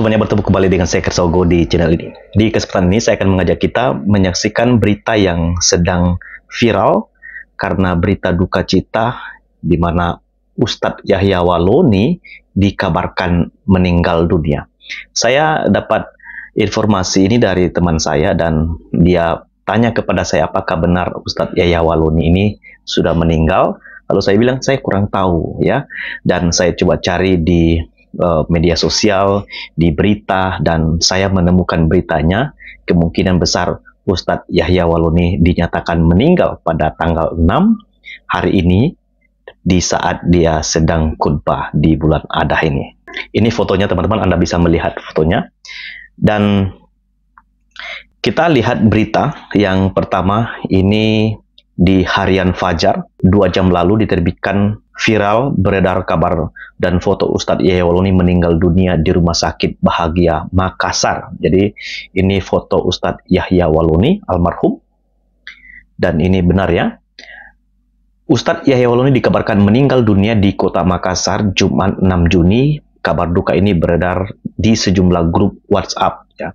semuanya, bertemu kembali dengan saya Kersogo di channel ini. Di kesempatan ini saya akan mengajak kita menyaksikan berita yang sedang viral karena berita duka cita di mana Ustadz Yahya Waloni dikabarkan meninggal dunia. Saya dapat informasi ini dari teman saya dan dia tanya kepada saya apakah benar Ustadz Yahya Waloni ini sudah meninggal. Lalu saya bilang saya kurang tahu ya, dan saya coba cari di media sosial, di berita, dan saya menemukan beritanya. Kemungkinan besar Ustadz Yahya Waloni dinyatakan meninggal pada tanggal 6 hari ini di saat dia sedang khutbah di bulan Adah ini. Ini fotonya teman-teman, Anda bisa melihat fotonya. Dan kita lihat berita yang pertama ini di Harian Fajar 2 jam lalu diterbitkan. Viral beredar kabar dan foto Ustadz Yahya Waloni meninggal dunia di Rumah Sakit Bahagia Makassar. Jadi ini foto Ustadz Yahya Waloni almarhum, dan ini benar ya. Ustadz Yahya Waloni dikabarkan meninggal dunia di Kota Makassar Jumat 6 Juni. Kabar duka ini beredar di sejumlah grup WhatsApp ya.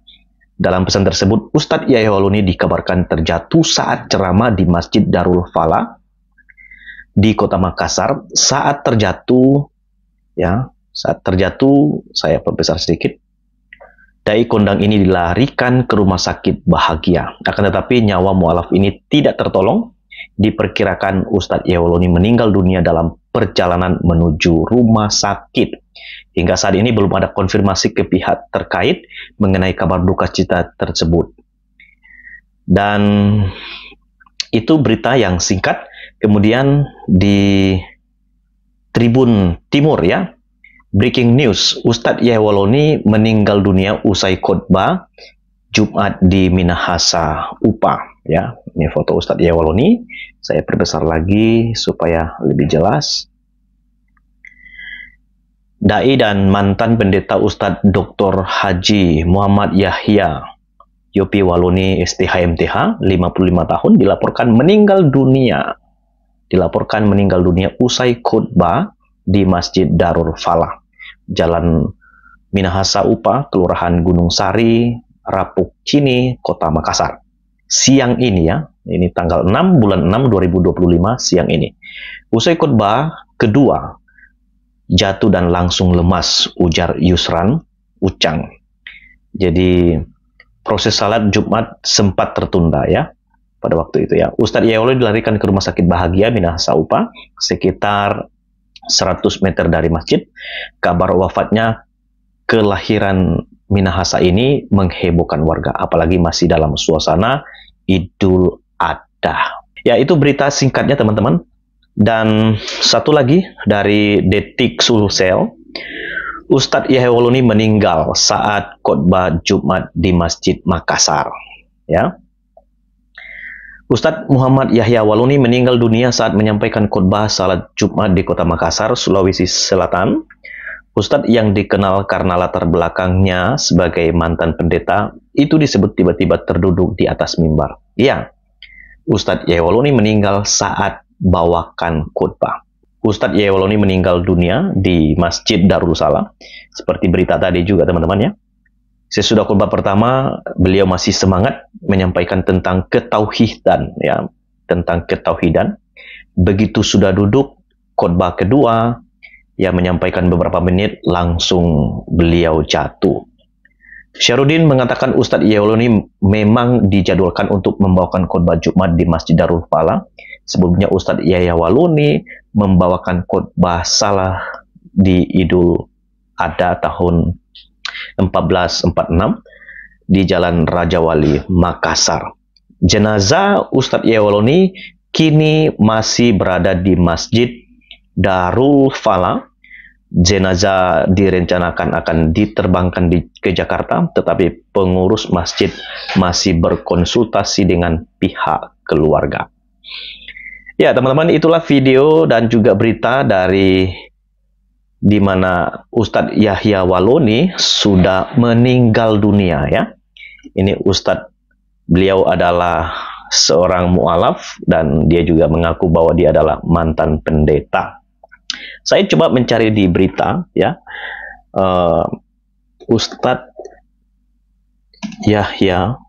Dalam pesan tersebut, Ustadz Yahya Waloni dikabarkan terjatuh saat ceramah di Masjid Darul Falah di Kota Makassar. Saat terjatuh, saya perbesar sedikit. Dai kondang ini dilarikan ke Rumah Sakit Bahagia. Akan tetapi nyawa mualaf ini tidak tertolong. Diperkirakan Ustadz Yahya Waloni meninggal dunia dalam perjalanan menuju rumah sakit. Hingga saat ini belum ada konfirmasi ke pihak terkait mengenai kabar duka cita tersebut. Dan itu berita yang singkat. Kemudian di Tribun Timur ya, breaking news, Ustadz Yahya Waloni meninggal dunia usai khutbah Jumat di Minahasa, UPA ya. Ini foto Ustadz Yahya Waloni. Saya perbesar lagi supaya lebih jelas. Dai dan mantan pendeta Ustadz Dr. Haji Muhammad Yahya Yopi Waloni STH-MTH 55 tahun dilaporkan meninggal dunia usai khutbah di Masjid Darul Falah, Jalan Minahasa UPA, Kelurahan Gunung Sari, Rapuk Cini, Kota Makassar. Siang ini ya, ini tanggal 6 bulan 6 2025 siang ini. Usai khutbah kedua, jatuh dan langsung lemas, ujar Yusran Ucang. Jadi proses salat Jumat sempat tertunda ya pada waktu itu ya. Ustadz Yahya Waloni dilarikan ke Rumah Sakit Bahagia Minahasa UPA sekitar 100 meter dari masjid. Kabar wafatnya kelahiran Minahasa ini menghebohkan warga, apalagi masih dalam suasana Idul Adha. Ya, itu berita singkatnya teman-teman. Dan satu lagi dari Detik Sulsel, Ustadz Yahya Waloni meninggal saat khutbah Jumat di Masjid Makassar. Ya, Ustadz Muhammad Yahya Waloni meninggal dunia saat menyampaikan khutbah salat Jumat di Kota Makassar, Sulawesi Selatan. Ustadz yang dikenal karena latar belakangnya sebagai mantan pendeta itu disebut tiba-tiba terduduk di atas mimbar. Ya, Ustadz Yahya Waloni meninggal saat bawakan khutbah. Ustadz Yahya Waloni meninggal dunia di Masjid Darul Salam, seperti berita tadi juga teman-teman ya. Sesudah khutbah pertama, beliau masih semangat menyampaikan tentang ketauhidan ya, tentang ketauhidan. Begitu sudah duduk khutbah kedua, yang menyampaikan beberapa menit langsung beliau jatuh. Syarudin mengatakan Ustadz Yahya Waloni memang dijadwalkan untuk membawakan khutbah Jumat di Masjid Darul Falah. Sebelumnya Ustadz Yahya Waloni membawakan khutbah salah di Idul Adha tahun 1446 di Jalan Raja Wali, Makassar. Jenazah Ustadz Yahya Waloni kini masih berada di Masjid Darul Falah. Jenazah direncanakan akan diterbangkan ke Jakarta, tetapi pengurus masjid masih berkonsultasi dengan pihak keluarga. Ya teman-teman, itulah video dan juga berita dari di mana Ustadz Yahya Waloni sudah meninggal dunia ya. Ini Ustadz, beliau adalah seorang mualaf dan dia juga mengaku bahwa dia adalah mantan pendeta. Saya coba mencari di berita ya, Ustadz Yahya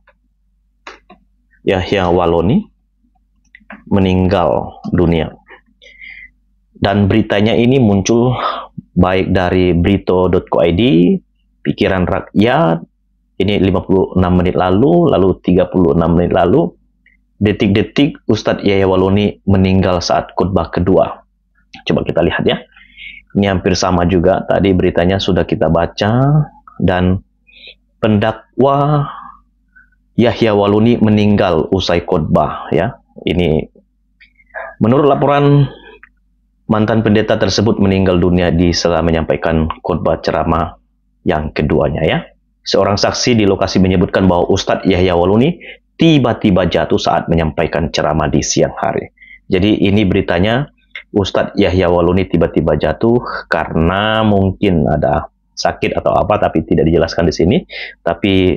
Waloni meninggal dunia. Dan beritanya ini muncul baik dari brito.co.id, Pikiran Rakyat, ini 56 menit lalu 36 menit lalu, detik-detik Ustadz Yahya Waloni meninggal saat khutbah kedua. Coba kita lihat ya. Ini hampir sama juga, tadi beritanya sudah kita baca, dan pendakwa Yahya Waloni meninggal usai khutbah ya. Ini menurut laporan, mantan pendeta tersebut meninggal dunia di sela menyampaikan khutbah ceramah yang keduanya ya. Seorang saksi di lokasi menyebutkan bahwa Ustadz Yahya Waloni tiba-tiba jatuh saat menyampaikan ceramah di siang hari. Jadi ini beritanya, Ustadz Yahya Waloni tiba-tiba jatuh karena mungkin ada sakit atau apa, tapi tidak dijelaskan di sini. Tapi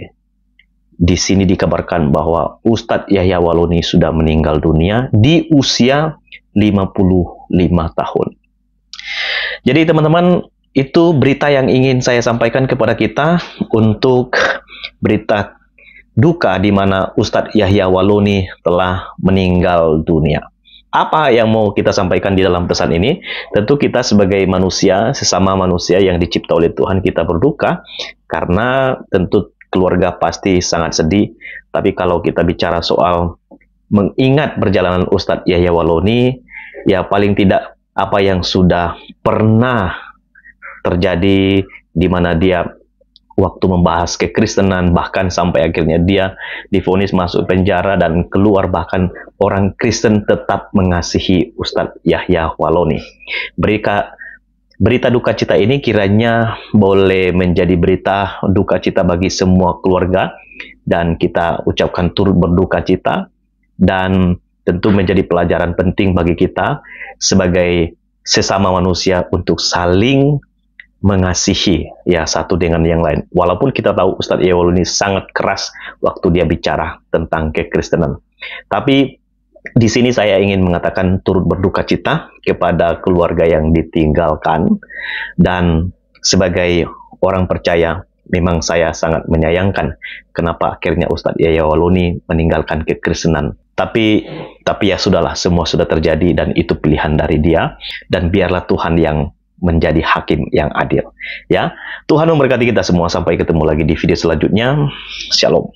di sini dikabarkan bahwa Ustadz Yahya Waloni sudah meninggal dunia di usia 55 tahun. Jadi teman-teman, itu berita yang ingin saya sampaikan kepada kita untuk berita duka di mana Ustadz Yahya Waloni telah meninggal dunia. Apa yang mau kita sampaikan di dalam pesan ini? Tentu kita sebagai manusia, sesama manusia yang dicipta oleh Tuhan, kita berduka karena tentu keluarga pasti sangat sedih. Tapi kalau kita bicara soal mengingat perjalanan Ustadz Yahya Waloni, ya paling tidak apa yang sudah pernah terjadi di mana dia waktu membahas kekristenan, bahkan sampai akhirnya dia divonis masuk penjara dan keluar, bahkan orang Kristen tetap mengasihi Ustadz Yahya Waloni. Berita duka cita ini kiranya boleh menjadi berita duka cita bagi semua keluarga, dan kita ucapkan turut berduka cita, dan tentu menjadi pelajaran penting bagi kita sebagai sesama manusia untuk saling mengasihi ya satu dengan yang lain. Walaupun kita tahu Ustadz Yahya Waloni sangat keras waktu dia bicara tentang kekristenan. Tapi di sini saya ingin mengatakan turut berduka cita kepada keluarga yang ditinggalkan, dan sebagai orang percaya memang saya sangat menyayangkan kenapa akhirnya Ustadz Yahya Waloni meninggalkan kekristenan. Tapi ya sudahlah, semua sudah terjadi dan itu pilihan dari dia, dan biarlah Tuhan yang menjadi hakim yang adil. Ya, Tuhan memberkati kita semua. Sampai ketemu lagi di video selanjutnya. Shalom.